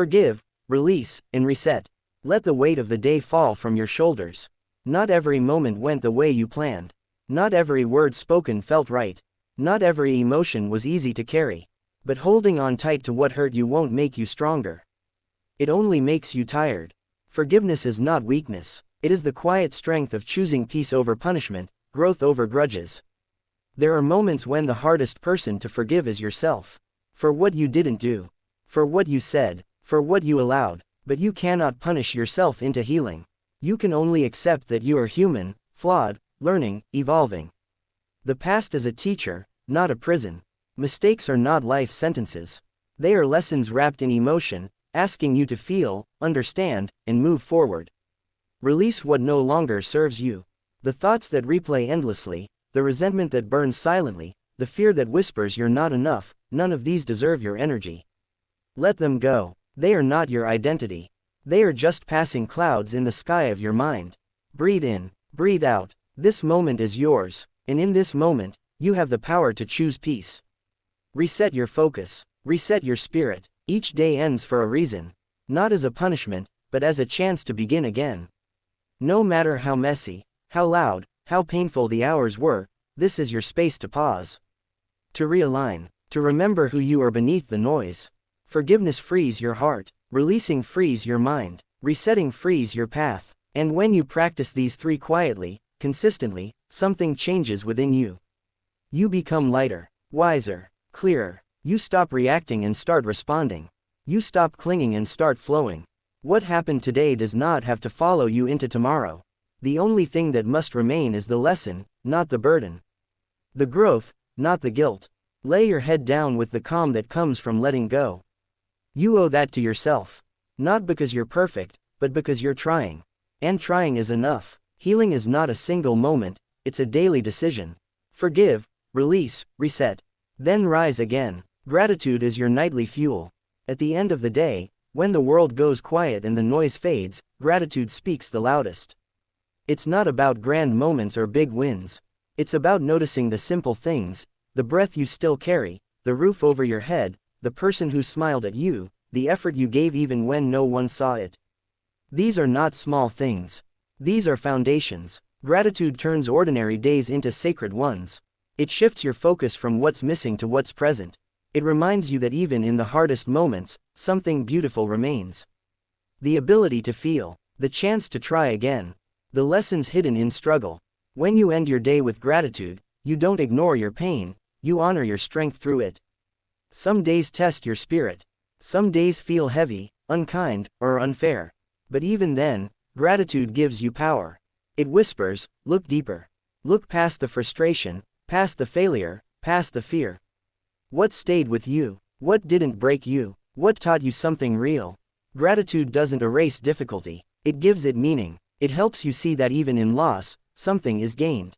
Forgive, release, and reset. Let the weight of the day fall from your shoulders. Not every moment went the way you planned. Not every word spoken felt right. Not every emotion was easy to carry. But holding on tight to what hurt you won't make you stronger. It only makes you tired. Forgiveness is not weakness. It is the quiet strength of choosing peace over punishment, growth over grudges. There are moments when the hardest person to forgive is yourself. For what you didn't do. For what you said. For what you allowed. But you cannot punish yourself into healing. You can only accept that you are human, flawed, learning, evolving. The past is a teacher, not a prison. Mistakes are not life sentences. They are lessons wrapped in emotion, asking you to feel, understand, and move forward. Release what no longer serves you. The thoughts that replay endlessly, the resentment that burns silently, the fear that whispers you're not enough, none of these deserve your energy. Let them go. They are not your identity. They are just passing clouds in the sky of your mind. Breathe in, breathe out. This moment is yours, and in this moment, you have the power to choose peace. Reset your focus. Reset your spirit. Each day ends for a reason. Not as a punishment, but as a chance to begin again. No matter how messy, how loud, how painful the hours were, this is your space to pause. To realign. To remember who you are beneath the noise. Forgiveness frees your heart. Releasing frees your mind. Resetting frees your path. And when you practice these three quietly, consistently, something changes within you. You become lighter, wiser, clearer. You stop reacting and start responding. You stop clinging and start flowing. What happened today does not have to follow you into tomorrow. The only thing that must remain is the lesson, not the burden. The growth, not the guilt. Lay your head down with the calm that comes from letting go. You owe that to yourself. Not because you're perfect, but because you're trying. And trying is enough. Healing is not a single moment, it's a daily decision. Forgive, release, reset. Then rise again. Gratitude is your nightly fuel. At the end of the day, when the world goes quiet and the noise fades, gratitude speaks the loudest. It's not about grand moments or big wins. It's about noticing the simple things, the breath you still carry, the roof over your head, the person who smiled at you, the effort you gave even when no one saw it. These are not small things. These are foundations. Gratitude turns ordinary days into sacred ones. It shifts your focus from what's missing to what's present. It reminds you that even in the hardest moments, something beautiful remains. The ability to feel, the chance to try again, the lessons hidden in struggle. When you end your day with gratitude, you don't ignore your pain, you honor your strength through it. Some days test your spirit. Some days feel heavy, unkind, or unfair. But even then, gratitude gives you power. It whispers, look deeper. Look past the frustration, past the failure, past the fear. What stayed with you? What didn't break you? What taught you something real? Gratitude doesn't erase difficulty. It gives it meaning. It helps you see that even in loss, something is gained.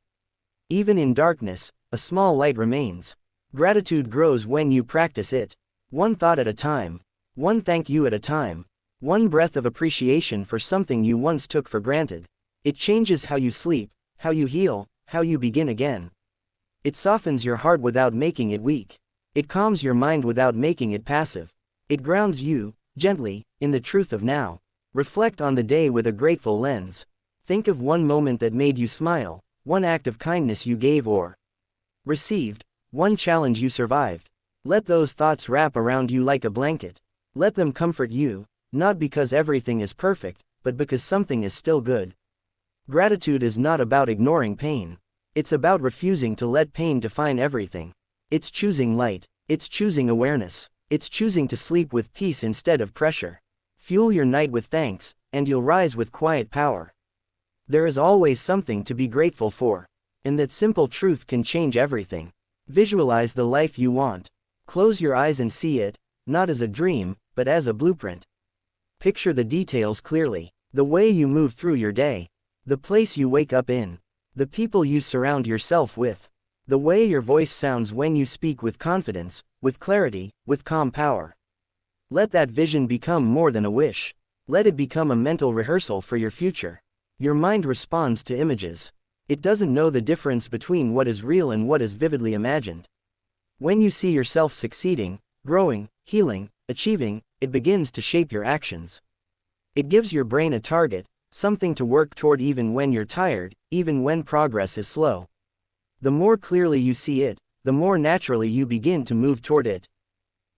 Even in darkness, a small light remains. Gratitude grows when you practice it. One thought at a time. One thank you at a time. One breath of appreciation for something you once took for granted. It changes how you sleep, how you heal, how you begin again. It softens your heart without making it weak. It calms your mind without making it passive. It grounds you, gently, in the truth of now. Reflect on the day with a grateful lens. Think of one moment that made you smile, one act of kindness you gave or received, one challenge you survived. Let those thoughts wrap around you like a blanket. Let them comfort you, not because everything is perfect, but because something is still good. Gratitude is not about ignoring pain. It's about refusing to let pain define everything. It's choosing light. It's choosing awareness. It's choosing to sleep with peace instead of pressure. Fuel your night with thanks, and you'll rise with quiet power. There is always something to be grateful for. And that simple truth can change everything. Visualize the life you want. Close your eyes and see it, not as a dream, but as a blueprint. Picture the details clearly. The way you move through your day. The place you wake up in. The people you surround yourself with. The way your voice sounds when you speak with confidence, with clarity, with calm power. Let that vision become more than a wish. Let it become a mental rehearsal for your future. Your mind responds to images. It doesn't know the difference between what is real and what is vividly imagined. When you see yourself succeeding, growing, healing, achieving, it begins to shape your actions. It gives your brain a target, something to work toward even when you're tired, even when progress is slow. The more clearly you see it, the more naturally you begin to move toward it.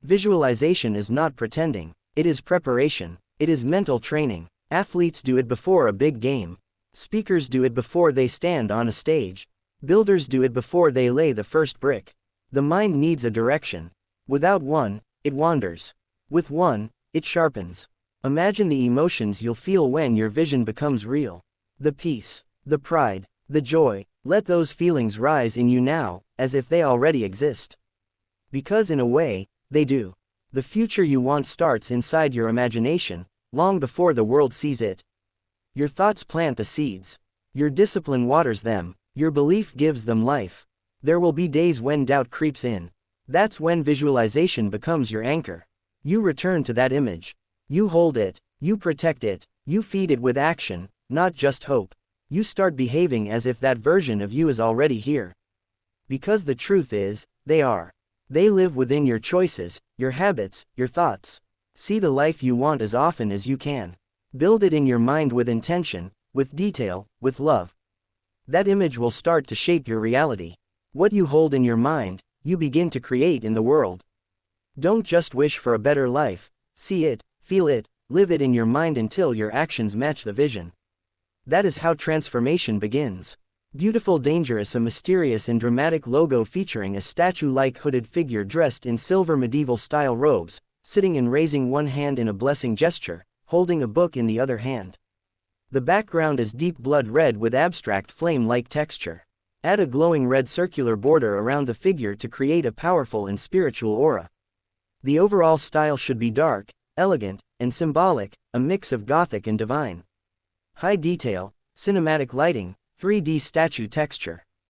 Visualization is not pretending, it is preparation, it is mental training. Athletes do it before a big game. Speakers do it before they stand on a stage. Builders do it before they lay the first brick. The mind needs a direction. Without one, it wanders. With one, it sharpens. Imagine the emotions you'll feel when your vision becomes real. The peace, the pride, the joy. Let those feelings rise in you now, as if they already exist. Because in a way, they do. The future you want starts inside your imagination, long before the world sees it. Your thoughts plant the seeds. Your discipline waters them. Your belief gives them life. There will be days when doubt creeps in. That's when visualization becomes your anchor. You return to that image. You hold it. You protect it. You feed it with action, not just hope. You start behaving as if that version of you is already here. Because the truth is, they are. They live within your choices, your habits, your thoughts. See the life you want as often as you can. Build it in your mind with intention, with detail, with love. That image will start to shape your reality. What you hold in your mind, you begin to create in the world. Don't just wish for a better life. See it, feel it, live it in your mind until your actions match the vision. That is how transformation begins. Beautiful Dangerous, a mysterious and dramatic logo featuring a statue-like hooded figure dressed in silver medieval-style robes, sitting and raising one hand in a blessing gesture, holding a book in the other hand. The background is deep blood red with abstract flame-like texture. Add a glowing red circular border around the figure to create a powerful and spiritual aura. The overall style should be dark, elegant, and symbolic, a mix of gothic and divine. High detail, cinematic lighting, 3D statue texture.